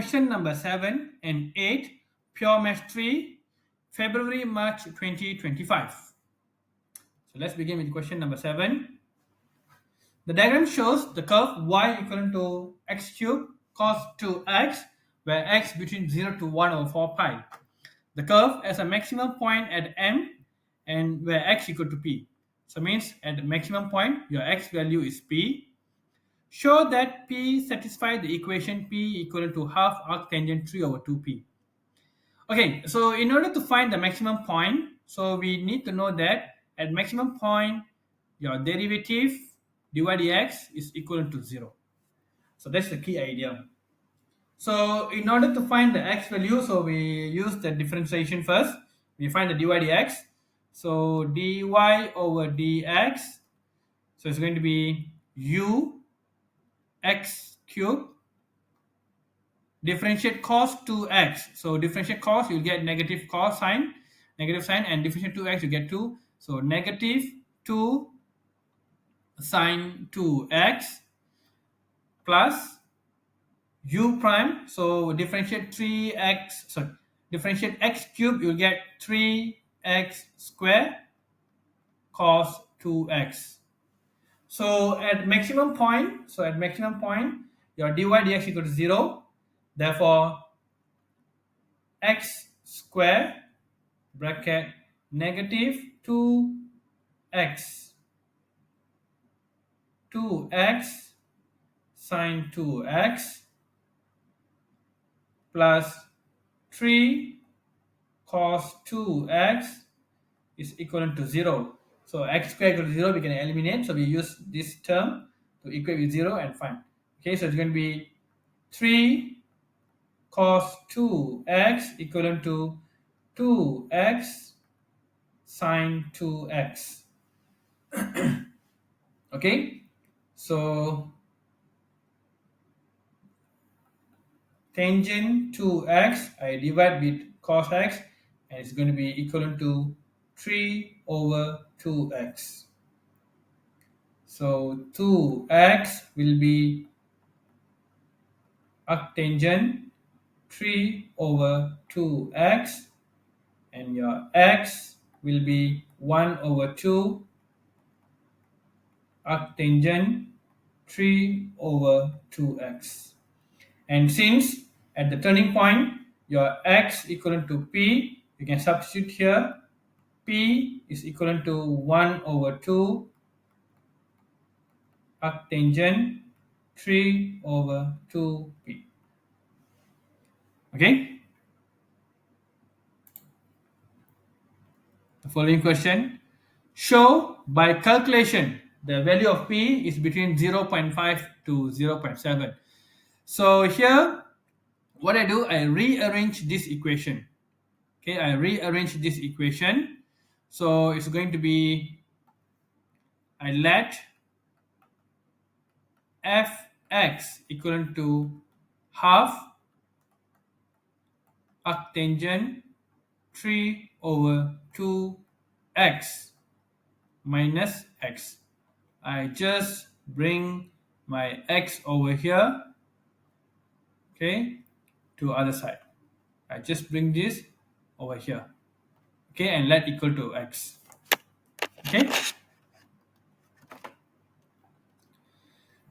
question number 7 and 8, Pure Math 3, February, March 2025. So let's begin with question number 7. The diagram shows the curve y equivalent to x cubed cos 2x, where x between 0 to 1 over 4 pi. The curve has a maximum point at M and where x equal to p. So means at the maximum point, your x value is p. Show that P satisfies the equation P equal to half arctangent 3 over 2P. Okay, so in order to find the maximum point, so we need to know that at maximum point, your derivative dy dx is equal to 0. So that's the key idea. So in order to find the x value, so we use the differentiation first. We find the dy dx. So dy over dx, so it's going to be u x cubed, differentiate cos 2x. So differentiate cos, you'll get negative cos sign, and differentiate 2x, you get 2. So negative 2 sine 2x plus u prime. So differentiate 3x, sorry, differentiate x cubed, you'll get 3x square cos 2x. So at maximum point, your dy dx equal to 0. Therefore, x square bracket negative 2x sine 2x plus 3 cos 2x is equivalent to 0. So x square equal to 0, we can eliminate. So we use this term to equate with 0 and find. Okay, so it's going to be 3 cos 2x equivalent to 2x sine 2x. Okay, so tangent 2x, I divide with cos x, and it's going to be equivalent to 3 over 2x. So 2x will be arctangent 3 over 2x, and your x will be 1 over 2 arctangent 3 over 2x. And since at the turning point your x equivalent to p, you can substitute here. P is equivalent to 1 over 2 arctangent 3 over 2p. Okay? The following question. Show by calculation the value of p is between 0.5 to 0.7. So here, what I do, I rearrange this equation. Okay, I rearrange this equation. So it's going to be, I let fx equivalent to half arctangent 3 over 2x minus x. I just bring my x over here, okay, to other side. I just bring this over here, okay, and let equal to x. Okay,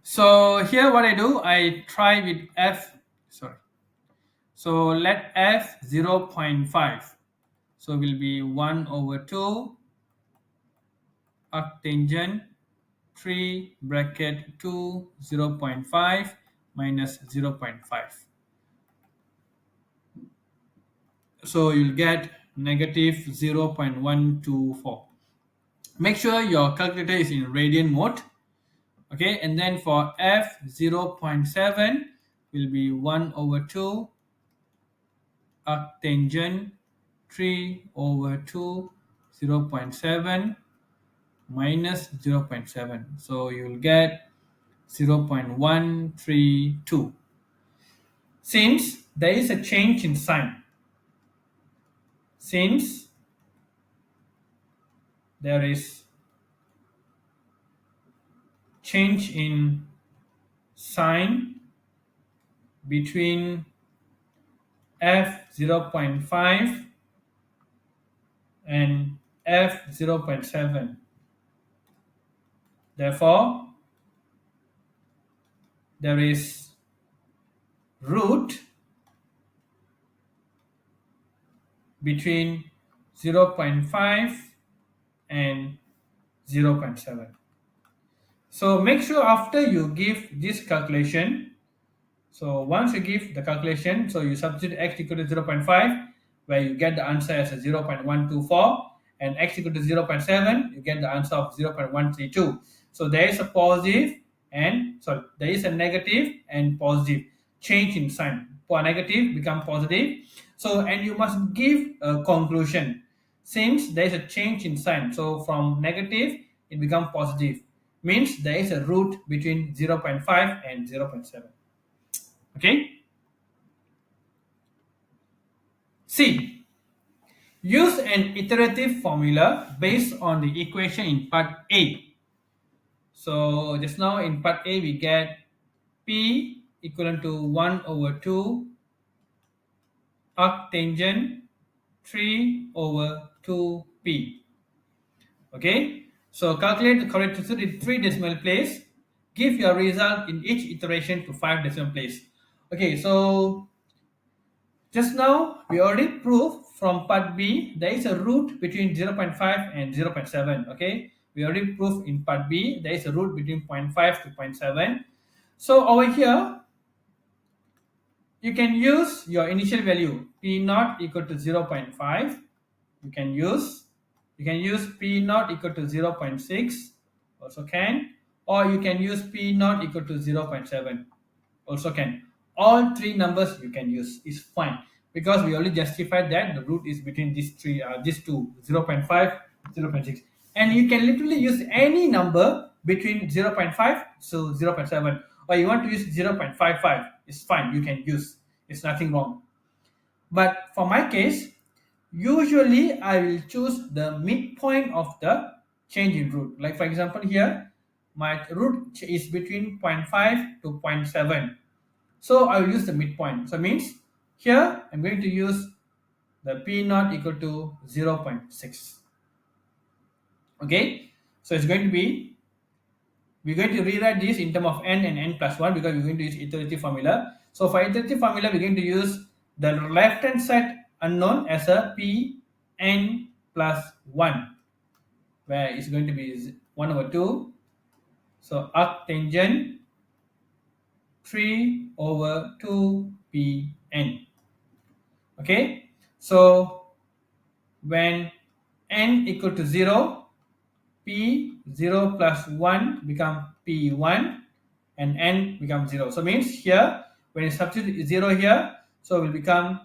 so here what I do, I try with f, sorry, so let f 0.5, so will be 1 over 2 arctangent 3 bracket 2 0.5 minus 0.5. So you'll get negative 0.124. Make sure your calculator is in radian mode. Okay, and then for f 0.7 will be 1 over 2 arctangent 3 over 2 0.7 minus 0.7. So you'll get 0.132. Since there is a change in sign, since there is change in sign between F 0.5, and F 0.7. Therefore, there is root between 0.5 and 0.7. So make sure after you give this calculation, so once you give the calculation, so you substitute x equal to 0.5, where you get the answer as a 0.124, and x equal to 0.7, you get the answer of 0.132. So there is a positive and sorry, there is a negative and positive change in sign. For negative become positive. So and you must give a conclusion. Since there is a change in sign, so from negative it become positive. Means there is a root between 0.5 and 0.7. Okay. C. Use an iterative formula based on the equation in part A. So just now in part A we get P equivalent to 1 over 2 arctangent 3 over 2P. Okay. So calculate the correct answer in 3 decimal place. Give your result in each iteration to 5 decimal place. Okay. So just now, we already proved from part B, there is a root between 0.5 and 0.7. Okay, we already proved in part B, there is a root between zero point 0.5 to zero point 0.7. So over here, you can use your initial value P naught equal to 0.5. You can use P naught equal to 0.6, also can, or you can use P naught equal to 0.7, also can. All three numbers you can use is fine, because we already justified that the root is between these two, 0.5, 0.6, and you can literally use any number between 0.5 to 0.7, or you want to use 0.55, it's fine, you can use, it's nothing wrong. But for my case, usually I will choose the midpoint of the change in root. Like for example here, my root is between 0.5 to 0.7. So I will use the midpoint. So it means here I'm going to use the P naught equal to 0.6. Okay. So it's going to be, we're going to rewrite this in terms of n and n plus 1, because we're going to use iterative formula. So for iterative formula, we're going to use the left hand side unknown as a P n plus 1, where it's going to be 1 over 2. So arctangent 3 over 2 P n. Okay. So when n equal to 0, P0 plus 1 become P1, and n becomes 0. So means here, when you substitute 0 here, so it will become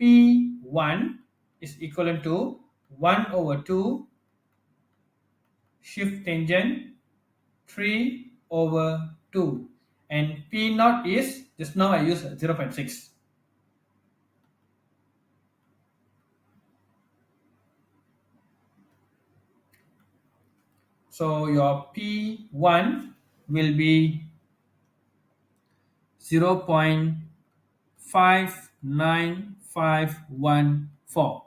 P1 is equivalent to 1 over 2 shift tangent 3 over 2, and P naught is, just now I use 0.6. So your P1 will be 0.59514.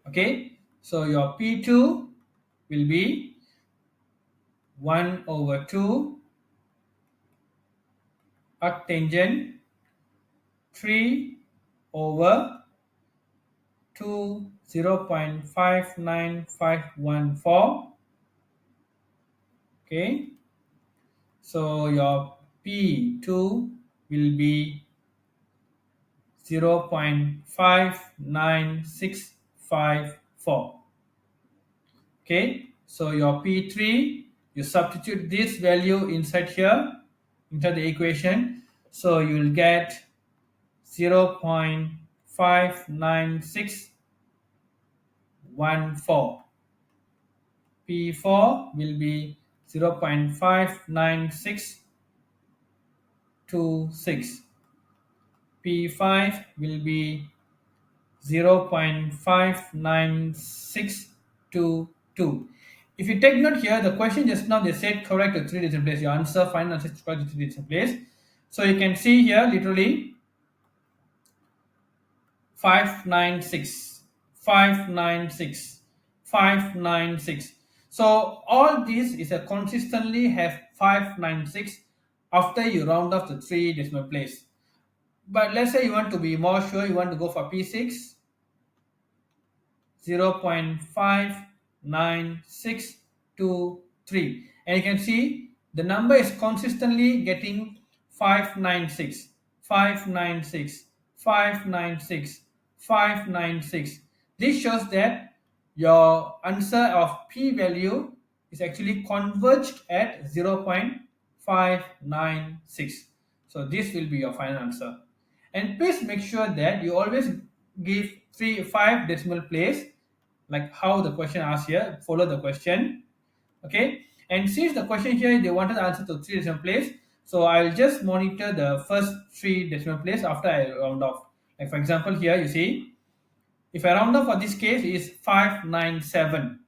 Okay, so your P2 will be 1 over 2 arctangent 3 over 2, 0.59514. Okay, so your P2 will be 0.59654. Okay, so your P3, you substitute this value inside here, into the equation, so you will get 0.59614. P4 will be 0.59626. P5 will be 0.59622. If you take note here, the question just now they said correct to 3 decimal place. Your answer, final answer is correct to 3 decimal place. So you can see here literally 596, 596, 596. So all these is a consistently have 596 after you round off the three decimal place. But let's say you want to be more sure, you want to go for P6, 0.59623, and you can see the number is consistently getting 596, 596, 596, 596. This shows that your answer of p value is actually converged at 0.596. So this will be your final answer. And please make sure that you always give 5 decimal place, like how the question asks here. Follow the question, okay? And since the question here they wanted the answer to 3 decimal place, so I'll just monitor the first 3 decimal place after I round off. Like for example, here you see, if I round off for this case is 597,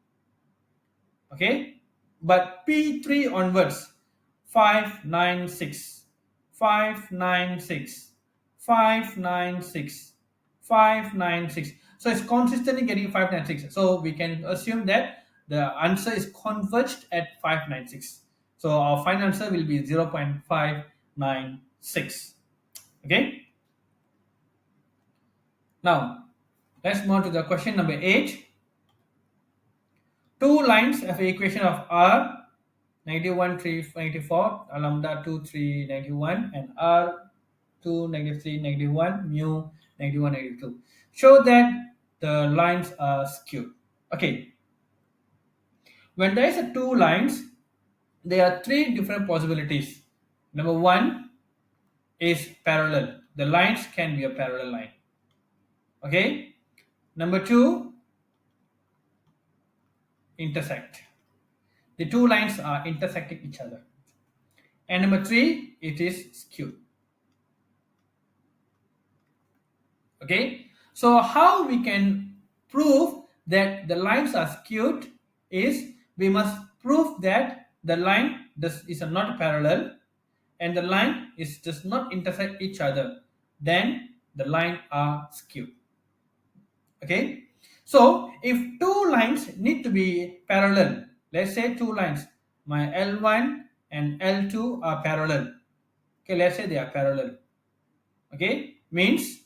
okay, but P3 onwards, 596, 596, 596, 596. So it's consistently getting 596, so we can assume that the answer is converged at 596. So our final answer will be 0.596. Okay, now let's move on to the question number 8. Two lines of equation of r -1 3 94 lambda 2 3 -1 and r 2 -3 -1 mu -1 -2 show that the lines are skewed. Okay, when there is a two lines, there are three different possibilities. Number one is parallel. The lines can be a parallel line. Okay. Number two, intersect. The two lines are intersecting each other. And number three, it is skewed. Okay, so how we can prove that the lines are skewed is we must prove that the line is not parallel and the line does not intersect each other, then the line are skewed. Okay, so if two lines need to be parallel, let's say two lines, my L1 and L2 are parallel. Okay, let's say they are parallel. Okay, means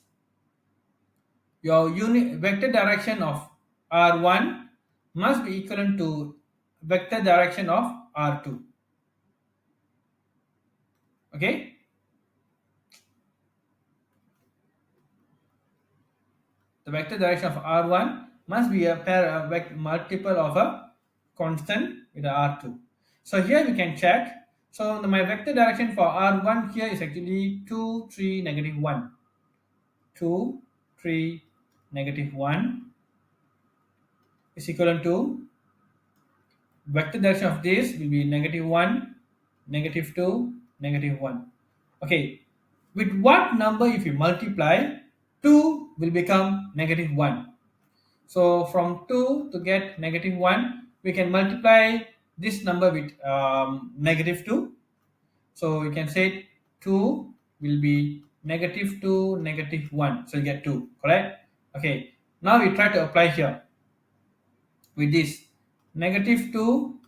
your unit vector direction of r1 must be equivalent to vector direction of r2. Okay, the vector direction of r1 must be a multiple of a constant with a r2. So here we can check. So my vector direction for r1 here is actually 2 3 -1, 2 3 -1 is equivalent to vector direction of this will be -1 -2 -1. Okay, with what number if you multiply, 2 will become -1. So from 2 to get -1, we can multiply this number with -2. So you can say 2 will be -2 -1. So you get 2, correct? Okay, now we try to apply here with this -2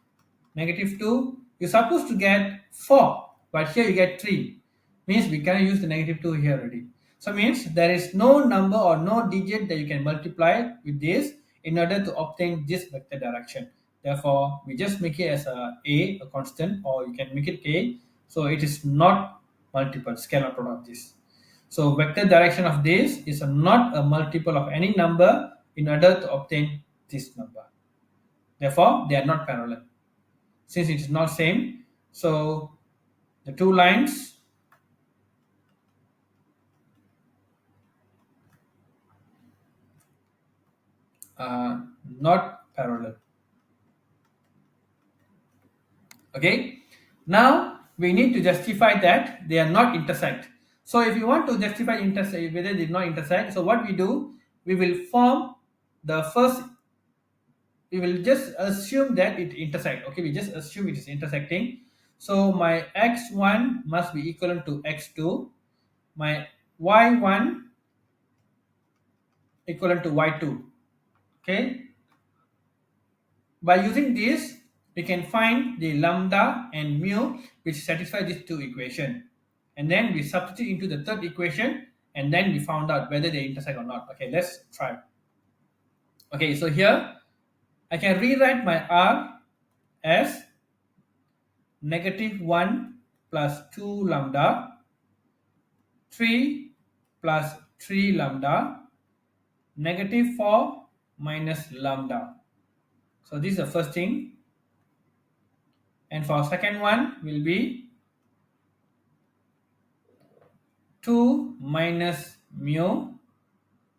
-2. You're supposed to get 4, but here you get 3. Means we can use the -2 here already. So means there is no number or no digit that you can multiply with this in order to obtain this vector direction. Therefore, we just make it as a constant, or you can make it a. So it is not multiple scalar product of this. So vector direction of this is not a multiple of any number in order to obtain this number. Therefore, they are not parallel. Since it is not same, so the two lines are not parallel. Okay, now we need to justify that they are not intersect. So if you want to justify intersect whether they did not intersect, so what we do, we will form the first, we will just assume that it intersect. Okay, we just assume it is intersecting. So my x1 must be equivalent to x2, my y1 equivalent to y2. Okay, by using this we can find the lambda and mu which satisfy these two equations, and then we substitute into the third equation, and then we found out whether they intersect or not. Okay, let's try. Okay, so here I can rewrite my r as -1 plus 2 lambda, 3 plus 3 lambda, -4 minus lambda. So this is the first thing. And for second one will be 2 minus mu,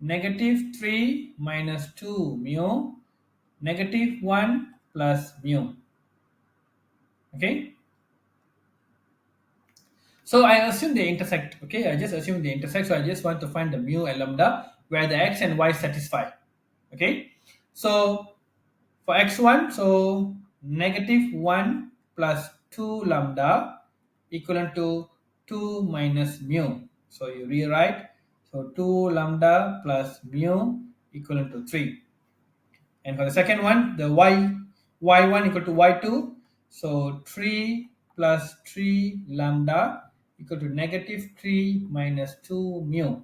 -3 minus 2 mu, -1 plus mu. Okay. So I assume they intersect. Okay, I just assume they intersect. So I just want to find the mu and lambda where the x and y satisfy. Okay. So for x1, so -1 plus 2 lambda equivalent to 2 minus mu. So you rewrite. So 2 lambda plus mu equivalent to 3. And for the second one, the y1 equal to y2. So 3 plus 3 lambda equal to -3 minus 2 mu.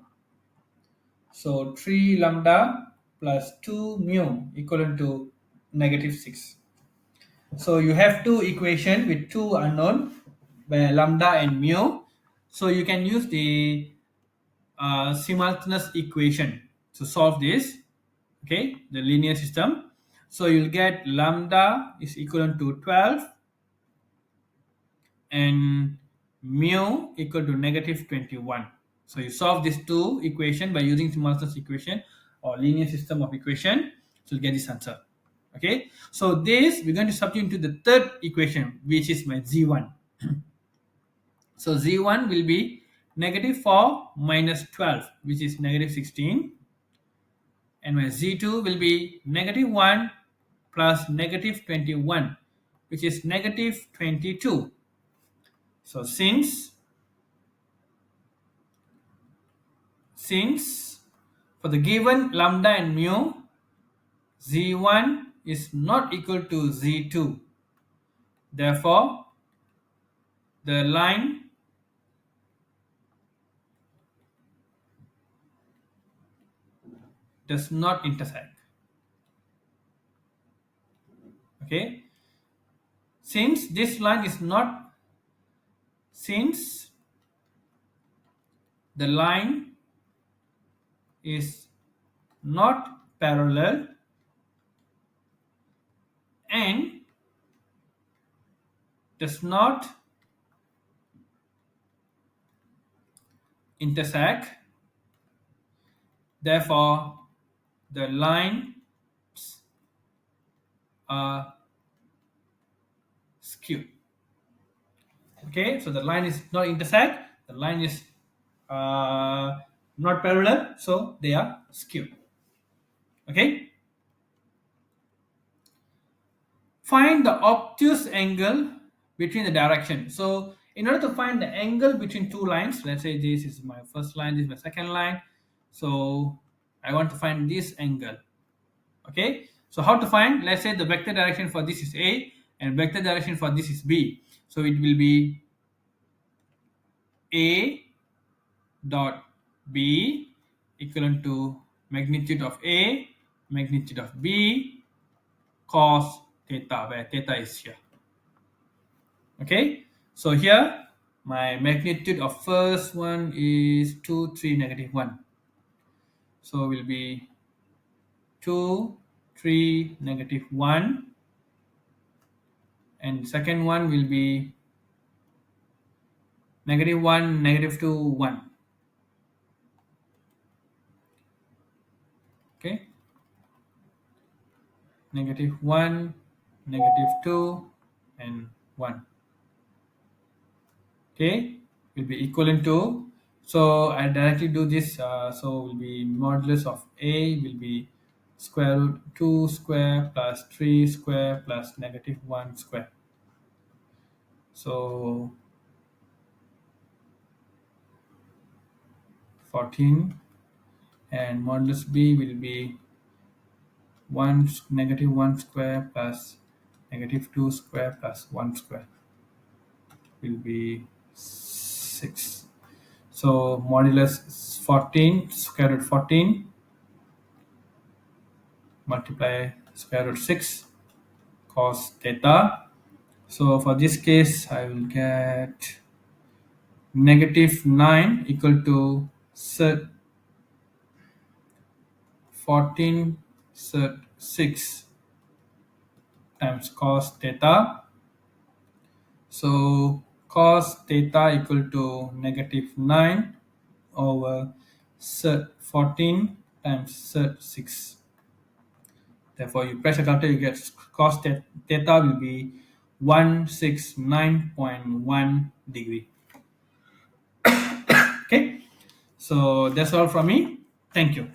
So 3 lambda plus 2 mu equivalent to -6. So you have two equation with two unknown, where lambda and mu. So you can use the simultaneous equation to solve this. Okay, the linear system. So you'll get lambda is equivalent to 12 and mu equal to -21. So you solve these two equation by using simultaneous equation or linear system of equation. So you'll get this answer. Okay, so this we're going to substitute into the third equation, which is my z1. So z1 will be -4 minus 12, which is -16, and my z2 will be -1 plus -21, which is -22. So since for the given lambda and mu, z1 is not equal to z2, therefore the line does not intersect. Okay, since this line is not, since the line is not parallel and does not intersect, therefore the lines are skewed. Okay, so the line is not intersect, the line is not parallel, so they are skewed. Okay, find the obtuse angle between the direction. So in order to find the angle between two lines, let's say this is my first line, this is my second line, so I want to find this angle. Okay, so how to find? Let's say the vector direction for this is a and vector direction for this is b, so it will be a dot b equivalent to magnitude of a, magnitude of b, cos theta, where theta is here. Okay, so here my magnitude of first one is 2 3 -1, so will be 2 3 -1, and second one will be -1 -2 1. Okay, -1 -2 and 1. Okay, will be equivalent to, so I directly do this, so will be modulus of a will be square root 2 square plus 3 square plus -1 square. So 14, and modulus b will be 1 negative 1 square plus negative 2 square plus 1 square will be 6. So modulus 14 square root 14 multiply square root 6 cos theta. So for this case, I will get negative 9 equal to sec 14 sec 6 times cos theta. So cos theta equal to negative 9 over sec 14 times sec 6. Therefore, you press a calculator, you get cos theta will be 169.1 degree. Okay, so that's all from me. Thank you.